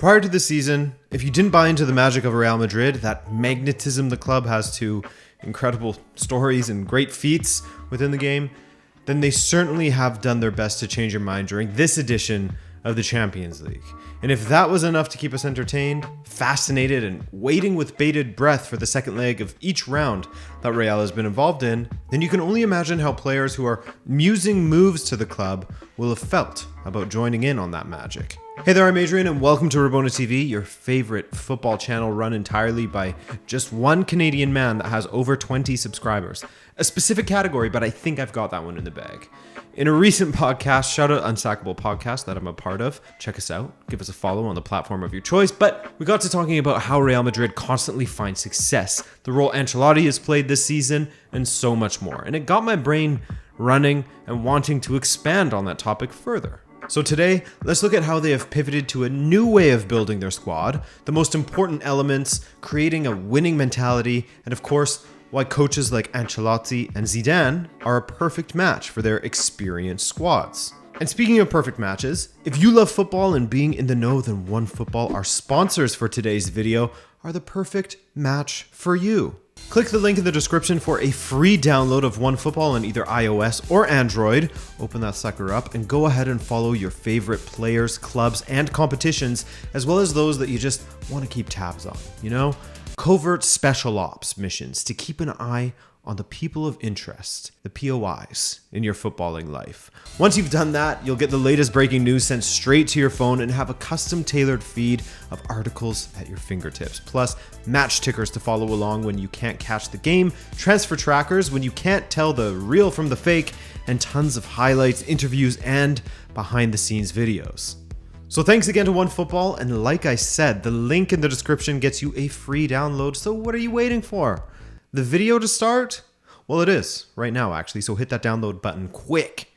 Prior to the season, if you didn't buy into the magic of Real Madrid, that magnetism the club has to incredible stories and great feats within the game, then they certainly have done their best to change your mind during this edition of the Champions League. And if that was enough to keep us entertained, fascinated, and waiting with bated breath for the second leg of each round that Real has been involved in, then you can only imagine how players who are musing moves to the club will have felt about joining in on that magic. Hey there, I'm Adrian, and welcome to Rabona TV, your favorite football channel run entirely by just one Canadian man that has over 20 subscribers. A specific category, but I think I've got that one in the bag. In a recent podcast, shout out Unsackable Podcast that I'm a part of. Check us out. Give us a follow on the platform of your choice. But we got to talking about how Real Madrid constantly finds success, the role Ancelotti has played this season, and so much more. And it got my brain running and wanting to expand on that topic further. So today, let's look at how they have pivoted to a new way of building their squad, the most important elements, creating a winning mentality, and of course, why coaches like Ancelotti and Zidane are a perfect match for their experienced squads. And speaking of perfect matches, if you love football and being in the know, then OneFootball, our sponsors for today's video, are the perfect match for you. Click the link in the description for a free download of OneFootball on either iOS or Android. Open that sucker up and go ahead and follow your favorite players, clubs, and competitions, as well as those that you just want to keep tabs on, Covert special ops missions to keep an eye on the people of interest, the POIs, in your footballing life. Once you've done that, you'll get the latest breaking news sent straight to your phone and have a custom tailored feed of articles at your fingertips, plus match tickers to follow along when you can't catch the game, transfer trackers when you can't tell the real from the fake, and tons of highlights, interviews, and behind the scenes videos. So thanks again to OneFootball, and like I said, the link in the description gets you a free download, so what are you waiting for? The video to start? Well, it is right now actually, so hit that download button quick.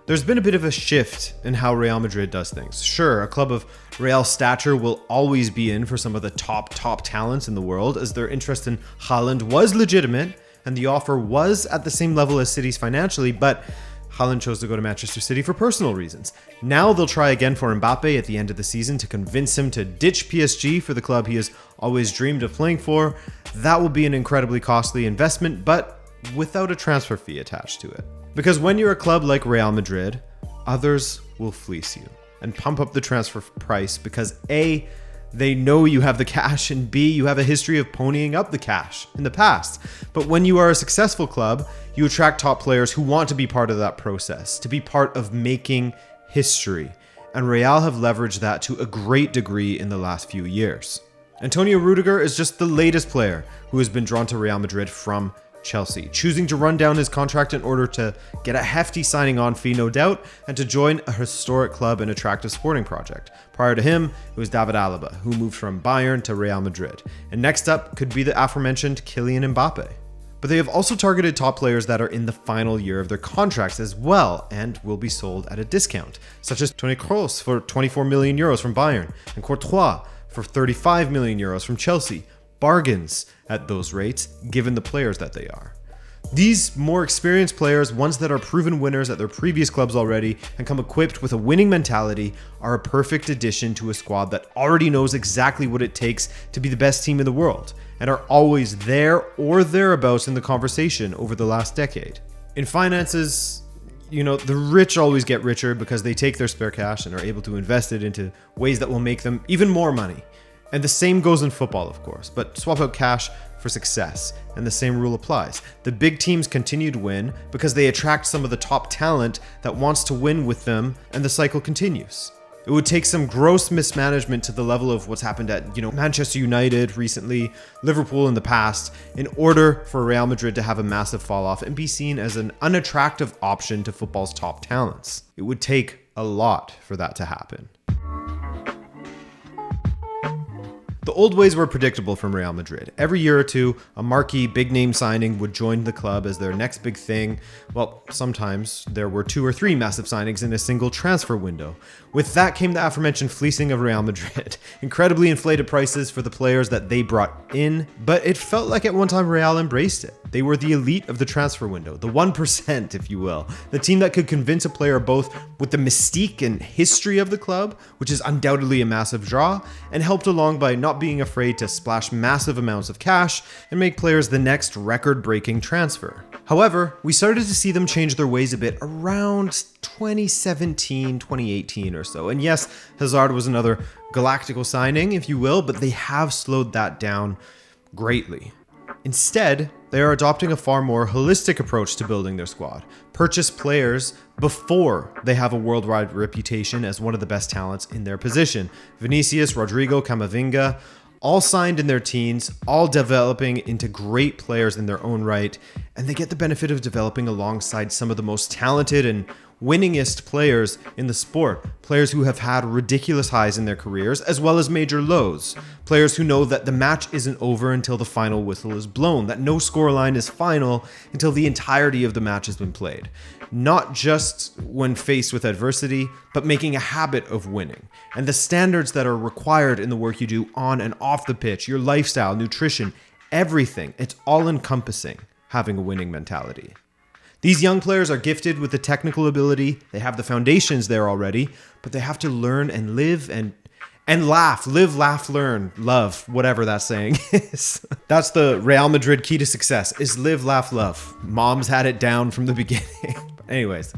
There's been a bit of a shift in how Real Madrid does things. Sure, a club of Real stature will always be in for some of the top talents in the world, as their interest in Haaland was legitimate and the offer was at the same level as City's financially, but Haaland chose to go to Manchester City for personal reasons. Now they'll try again for Mbappe at the end of the season to convince him to ditch PSG for the club he has always dreamed of playing for. That will be an incredibly costly investment, but without a transfer fee attached to it. Because when you're a club like Real Madrid, others will fleece you and pump up the transfer price because A, they know you have the cash, and B, you have a history of ponying up the cash in the past. But when you are a successful club, you attract top players who want to be part of that process, to be part of making history. And Real have leveraged that to a great degree in the last few years. Antonio Rudiger is just the latest player who has been drawn to Real Madrid from Chelsea, choosing to run down his contract in order to get a hefty signing on fee, no doubt, and to join a historic club and attractive sporting project. Prior to him, it was David Alaba, who moved from Bayern to Real Madrid. And next up could be the aforementioned Kylian Mbappe. But they have also targeted top players that are in the final year of their contracts as well and will be sold at a discount, such as Toni Kroos for 24 million euros from Bayern and Courtois for 35 million euros from Chelsea. Bargains at those rates, given the players that they are. These more experienced players, ones that are proven winners at their previous clubs already and come equipped with a winning mentality, are a perfect addition to a squad that already knows exactly what it takes to be the best team in the world and are always there or thereabouts in the conversation over the last decade. In finances, the rich always get richer because they take their spare cash and are able to invest it into ways that will make them even more money. And the same goes in football, of course, but swap out cash for success, and the same rule applies. The big teams continue to win because they attract some of the top talent that wants to win with them, and the cycle continues. It would take some gross mismanagement to the level of what's happened at, Manchester United recently, Liverpool in the past, in order for Real Madrid to have a massive fall off and be seen as an unattractive option to football's top talents. It would take a lot for that to happen. The old ways were predictable from Real Madrid. Every year or two, a marquee big-name signing would join the club as their next big thing. Well, sometimes there were 2 or 3 massive signings in a single transfer window. With that came the aforementioned fleecing of Real Madrid. Incredibly inflated prices for the players that they brought in, but it felt like at one time Real embraced it. They were the elite of the transfer window, the 1%, if you will. The team that could convince a player both with the mystique and history of the club, which is undoubtedly a massive draw, and helped along by not being afraid to splash massive amounts of cash and make players the next record-breaking transfer. However, we started to see them change their ways a bit around 2017, 2018 or so. And yes, Hazard was another galactical signing, if you will, but they have slowed that down greatly. Instead, they are adopting a far more holistic approach to building their squad. Purchase players before they have a worldwide reputation as one of the best talents in their position. Vinicius, Rodrigo, Camavinga, all signed in their teens, all developing into great players in their own right, and they get the benefit of developing alongside some of the most talented and winningest players in the sport, players who have had ridiculous highs in their careers as well as major lows, players who know that the match isn't over until the final whistle is blown, that no scoreline is final until the entirety of the match has been played. Not just when faced with adversity, but making a habit of winning. And the standards that are required in the work you do on and off the pitch, your lifestyle, nutrition, everything, it's all encompassing having a winning mentality. These young players are gifted with the technical ability, they have the foundations there already, but they have to learn and live and laugh. Live, laugh, learn, love, whatever that saying is. That's the Real Madrid key to success, is live, laugh, love. Mom's had it down from the beginning. Anyways,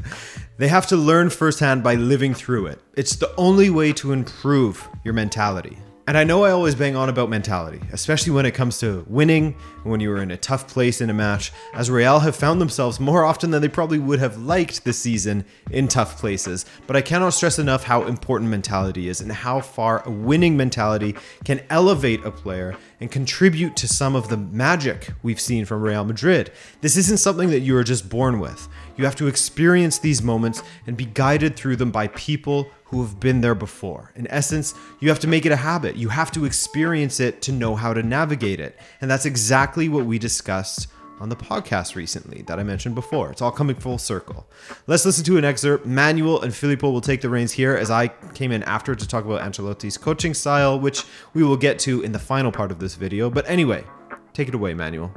they have to learn firsthand by living through it. It's the only way to improve your mentality. And I know I always bang on about mentality, especially when it comes to winning and when you are in a tough place in a match, as Real have found themselves more often than they probably would have liked this season in tough places. But I cannot stress enough how important mentality is and how far a winning mentality can elevate a player and contribute to some of the magic we've seen from Real Madrid. This isn't something that you are just born with. You have to experience these moments and be guided through them by people who have been there before. In essence, you have to make it a habit. You have to experience it to know how to navigate it. And that's exactly what we discussed on the podcast recently that I mentioned before. It's all coming full circle. Let's listen to an excerpt. Manuel and Filippo will take the reins here as I came in after to talk about Ancelotti's coaching style, which we will get to in the final part of this video. But anyway, take it away, Manuel.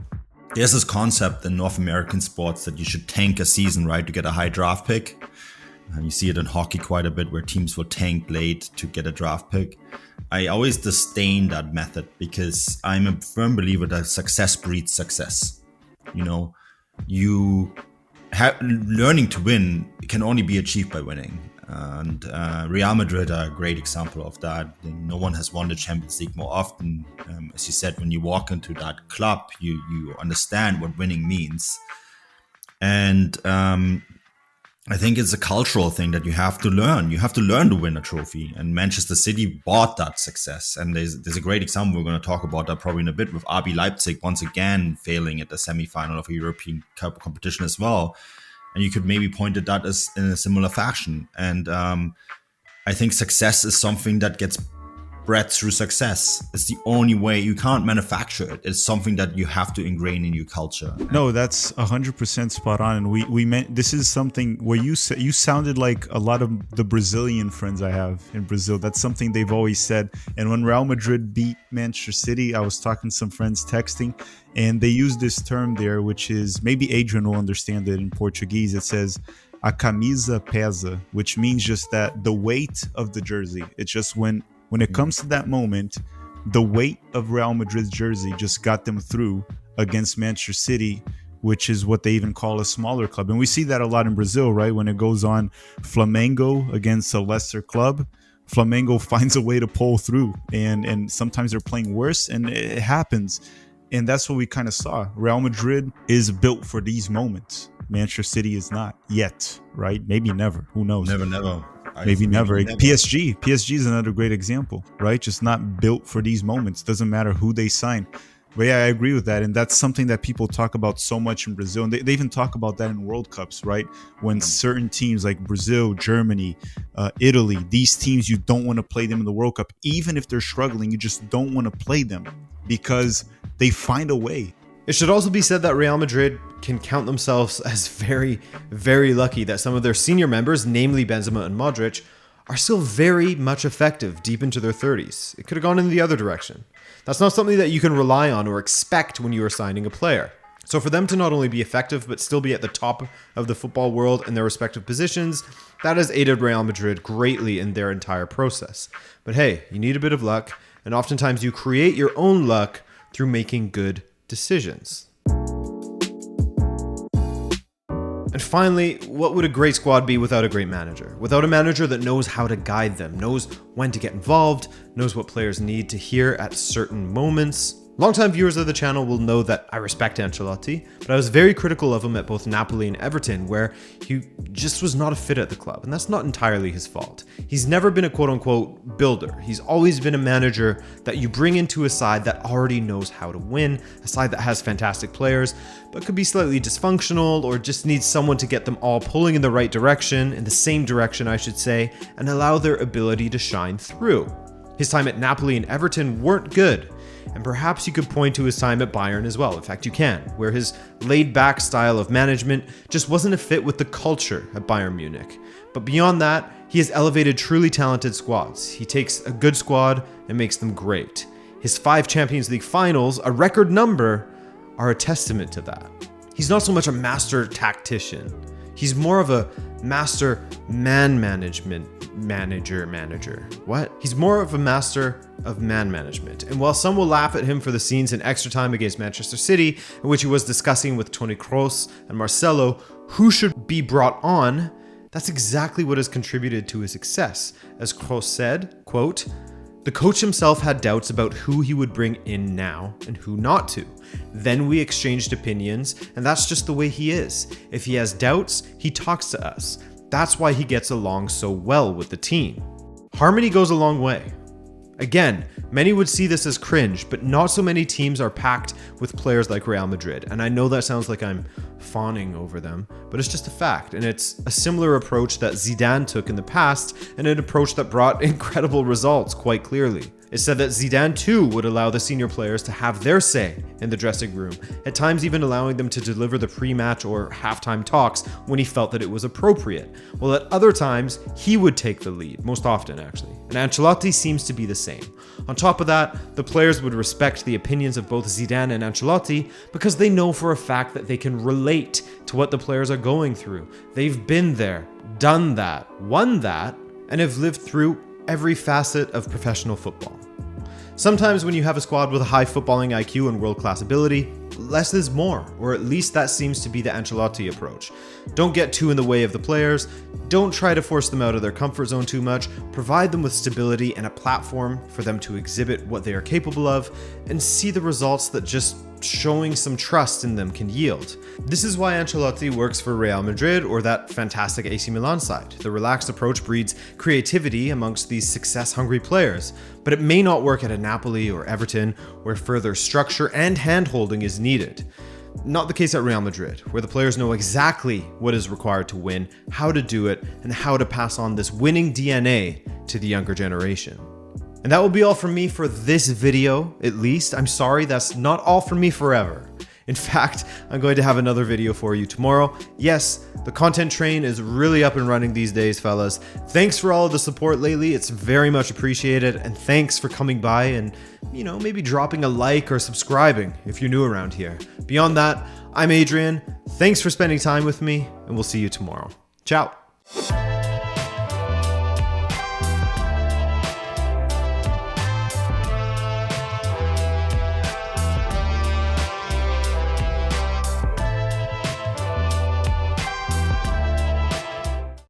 There's this concept in North American sports that you should tank a season, right, to get a high draft pick. And you see it in hockey quite a bit where teams will tank late to get a draft pick. I always disdain that method because I'm a firm believer that success breeds success. You know, learning to win can only be achieved by winning. And Real Madrid are a great example of that. No one has won the Champions League more often. As you said, when you walk into that club, you understand what winning means. And I think it's a cultural thing that you have to learn. You have to learn to win a trophy. And Manchester City bought that success. And there's a great example, we're going to talk about that probably in a bit, with RB Leipzig once again failing at the semi-final of a European Cup competition as well. And you could maybe point at that as in a similar fashion. And I think success is something that gets bred through success. It's the only way. You can't manufacture it. It's something that you have to ingrain in your culture. No, that's 100% spot on. And we meant this is something where you sounded like a lot of the Brazilian friends I have in Brazil. That's something they've always said. And when Real Madrid beat Manchester City, I was talking to some friends texting, and they used this term there, which is, maybe Adrian will understand it in Portuguese. It says a camisa pesa, which means just that the weight of the jersey. It's just when it comes to that moment, the weight of Real Madrid's jersey just got them through against Manchester City, which is what they even call a smaller club. And we see that a lot in Brazil, right? When it goes on Flamengo against a lesser club, Flamengo finds a way to pull through. And sometimes they're playing worse, and it happens. And that's what we kind of saw. Real Madrid is built for these moments. Manchester City is not yet, right? Maybe never. Who knows? Never. Maybe never. PSG is another great example, right? Just not built for these moments. Doesn't matter who they sign. But yeah, I agree with that. And that's something that people talk about so much in Brazil. And they even talk about that in World Cups, right? When certain teams like Brazil, Germany, Italy, these teams, you don't want to play them in the World Cup. Even if they're struggling, you just don't want to play them because they find a way. It should also be said that Real Madrid can count themselves as very, very lucky that some of their senior members, namely Benzema and Modric, are still very much effective deep into their 30s. It could have gone in the other direction. That's not something that you can rely on or expect when you are signing a player. So for them to not only be effective, but still be at the top of the football world in their respective positions, that has aided Real Madrid greatly in their entire process. But hey, you need a bit of luck, and oftentimes you create your own luck through making good decisions. And finally, what would a great squad be without a great manager? Without a manager that knows how to guide them, knows when to get involved, knows what players need to hear at certain moments. Longtime viewers of the channel will know that I respect Ancelotti, but I was very critical of him at both Napoli and Everton, where he just was not a fit at the club, and that's not entirely his fault. He's never been a quote-unquote builder. He's always been a manager that you bring into a side that already knows how to win, a side that has fantastic players, but could be slightly dysfunctional or just needs someone to get them all pulling in the right direction, in the same direction I should say, and allow their ability to shine through. His time at Napoli and Everton weren't good. And perhaps you could point to his time at Bayern as well. In fact, you can, where his laid-back style of management just wasn't a fit with the culture at Bayern Munich. But beyond that, he has elevated truly talented squads. He takes a good squad and makes them great. His 5 Champions League finals, a record number, are a testament to that. He's not so much a master tactician. He's more of a master manager. What? He's more of a master of man management. And while some will laugh at him for the scenes in extra time against Manchester City, in which he was discussing with Toni Kroos and Marcelo who should be brought on, that's exactly what has contributed to his success. As Kroos said, quote, "The coach himself had doubts about who he would bring in now and who not to. Then we exchanged opinions, and that's just the way he is. If he has doubts, he talks to us. That's why he gets along so well with the team." Harmony goes a long way. Again, many would see this as cringe, but not so many teams are packed with players like Real Madrid. And I know that sounds like I'm fawning over them, but it's just a fact. And it's a similar approach that Zidane took in the past, and an approach that brought incredible results quite clearly. It's said that Zidane too would allow the senior players to have their say in the dressing room, at times even allowing them to deliver the pre-match or halftime talks when he felt that it was appropriate, while at other times he would take the lead, most often actually. And Ancelotti seems to be the same. On top of that, the players would respect the opinions of both Zidane and Ancelotti because they know for a fact that they can relate to what the players are going through. They've been there, done that, won that, and have lived through every facet of professional football. Sometimes when you have a squad with a high footballing IQ and world-class ability, less is more, or at least that seems to be the Ancelotti approach. Don't get too in the way of the players, don't try to force them out of their comfort zone too much, provide them with stability and a platform for them to exhibit what they are capable of, and see the results that just showing some trust in them can yield. This is why Ancelotti works for Real Madrid or that fantastic AC Milan side. The relaxed approach breeds creativity amongst these success-hungry players, but it may not work at a Napoli or Everton where further structure and hand-holding is needed. Not the case at Real Madrid, where the players know exactly what is required to win, how to do it, and how to pass on this winning DNA to the younger generation. And that will be all from me for this video, at least. I'm sorry, that's not all from me forever. In fact, I'm going to have another video for you tomorrow. Yes, the content train is really up and running these days, fellas. Thanks for all of the support lately. It's very much appreciated. And thanks for coming by and, maybe dropping a like or subscribing if you're new around here. Beyond that, I'm Adrian. Thanks for spending time with me, and we'll see you tomorrow. Ciao.